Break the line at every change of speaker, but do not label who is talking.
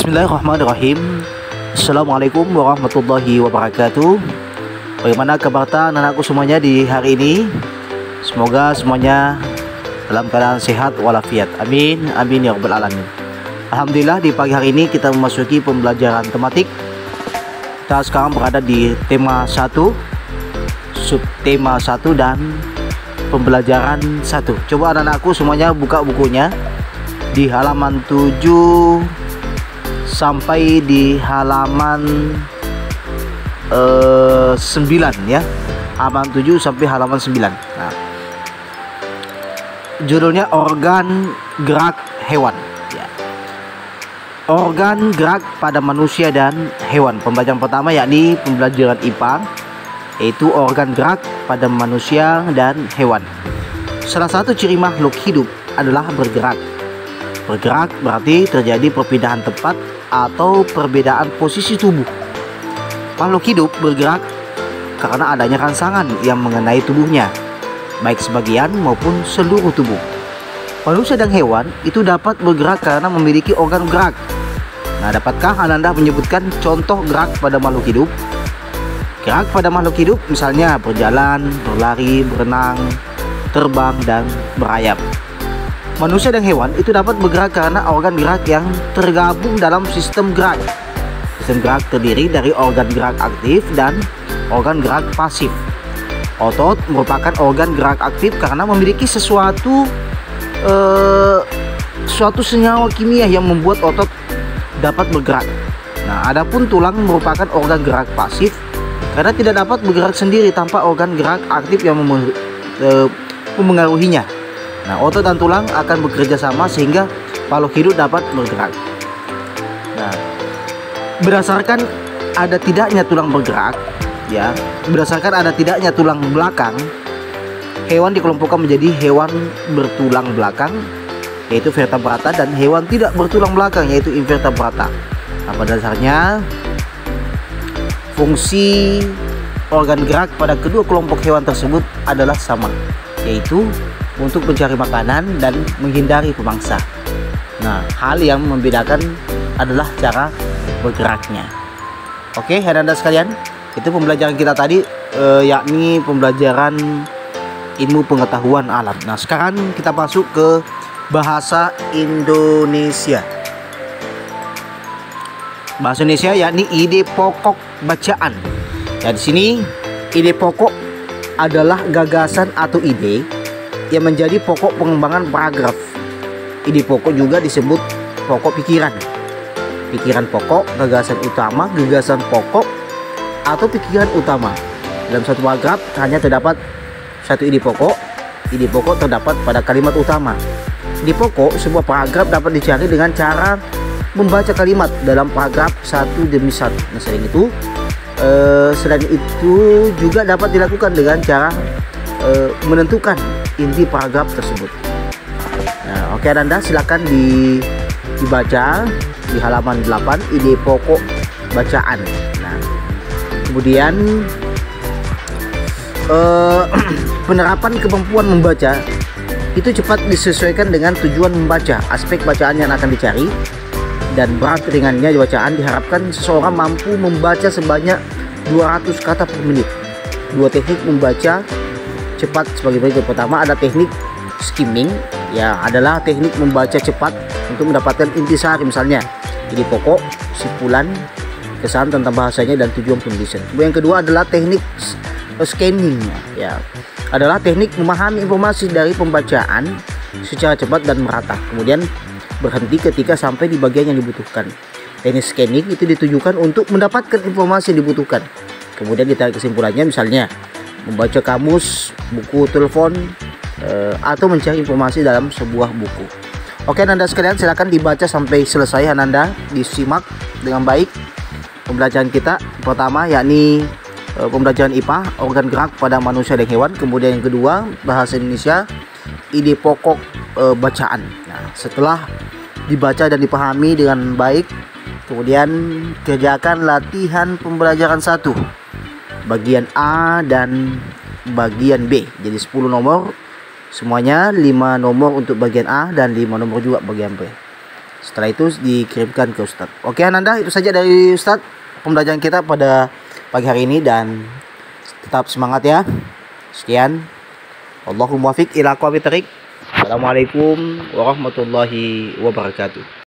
Bismillahirrahmanirrahim. Assalamualaikum warahmatullahi wabarakatuh. Bagaimana kabar anak-anakku semuanya di hari ini? Semoga semuanya dalam keadaan sehat walafiat. Amin, amin ya rabbal alamin. Alhamdulillah, di pagi hari ini kita memasuki pembelajaran tematik. Kita sekarang berada di tema 1, subtema 1 dan pembelajaran 1. Coba anak-anakku semuanya buka bukunya di halaman 7 sampai di halaman 9 ya. Halaman 7 sampai halaman 9. Nah, judulnya organ gerak hewan ya. Organ gerak pada manusia dan hewan. Pembelajaran pertama yakni pembelajaran IPA, yaitu organ gerak pada manusia dan hewan. Salah satu ciri makhluk hidup adalah bergerak. Bergerak berarti terjadi perpindahan tempat atau perbedaan posisi tubuh. Makhluk hidup bergerak karena adanya rangsangan yang mengenai tubuhnya, baik sebagian maupun seluruh tubuh. Manusia dan hewan itu dapat bergerak karena memiliki organ gerak. Nah, dapatkah Anda menyebutkan contoh gerak pada makhluk hidup? Gerak pada makhluk hidup misalnya berjalan, berlari, berenang, terbang, dan berayap. Manusia dan hewan itu dapat bergerak karena organ gerak yang tergabung dalam sistem gerak. Sistem gerak terdiri dari organ gerak aktif dan organ gerak pasif. Otot merupakan organ gerak aktif karena memiliki suatu senyawa kimia yang membuat otot dapat bergerak. Nah, adapun tulang merupakan organ gerak pasif karena tidak dapat bergerak sendiri tanpa organ gerak aktif yang memengaruhinya. Nah, otot dan tulang akan bekerja sama sehingga makhluk hidup dapat bergerak. Nah, berdasarkan ada tidaknya tulang bergerak, ya, berdasarkan ada tidaknya tulang belakang, hewan dikelompokkan menjadi hewan bertulang belakang, yaitu vertebrata, dan hewan tidak bertulang belakang, yaitu invertebrata. Nah, pada dasarnya fungsi organ gerak pada kedua kelompok hewan tersebut adalah sama, yaitu untuk mencari makanan dan menghindari pemangsa. Nah, hal yang membedakan adalah cara bergeraknya. Oke, anak-anak sekalian, itu pembelajaran kita tadi, yakni pembelajaran ilmu pengetahuan alam. Nah, sekarang kita masuk ke bahasa Indonesia. Bahasa Indonesia yakni ide pokok bacaan. Ya, di sini ide pokok adalah gagasan atau ide yang menjadi pokok pengembangan paragraf. Ide pokok juga disebut pokok pikiran. Pikiran pokok, gagasan utama, gagasan pokok, atau pikiran utama. Dalam satu paragraf hanya terdapat satu ide pokok. Ide pokok terdapat pada kalimat utama. Ide pokok sebuah paragraf dapat dicari dengan cara membaca kalimat dalam paragraf satu demi satu. Nah, selain itu juga dapat dilakukan dengan cara menentukan inti paragraf tersebut. Nah, oke Anda, silakan dibaca di halaman 8, ide pokok bacaan. Nah, kemudian penerapan kemampuan membaca itu cepat disesuaikan dengan tujuan membaca. Aspek bacaan yang akan dicari dan berat ringannya bacaan diharapkan seseorang mampu membaca sebanyak 200 kata per menit. Dua teknik membaca cepat sebagai berikut. Pertama, ada teknik skimming, ya, adalah teknik membaca cepat untuk mendapatkan intisari, misalnya ide pokok, simpulan, kesan tentang bahasanya, dan tujuan penulisan. Yang kedua adalah teknik scanning, ya, adalah teknik memahami informasi dari pembacaan secara cepat dan merata, kemudian berhenti ketika sampai di bagian yang dibutuhkan. Teknik scanning itu ditujukan untuk mendapatkan informasi yang dibutuhkan, kemudian ditarik kesimpulannya, misalnya membaca kamus, buku telepon, atau mencari informasi dalam sebuah buku. Oke Anda sekalian, silakan dibaca sampai selesai. Anda disimak dengan baik pembelajaran kita pertama, yakni pembelajaran IPA, organ gerak pada manusia dan hewan. Kemudian yang kedua, bahasa Indonesia, ide pokok bacaan. Nah, setelah dibaca dan dipahami dengan baik, kemudian kerjakan latihan pembelajaran 1, bagian A dan bagian B. Jadi 10 nomor semuanya, 5 nomor untuk bagian A dan 5 nomor juga bagian B. Setelah itu dikirimkan ke Ustadz. Oke Ananda, itu saja dari Ustadz pembelajaran kita pada pagi hari ini, dan tetap semangat ya. Sekian. Allahumma muwaffiq ila aqwamit thoriq. Assalamualaikum warahmatullahi wabarakatuh.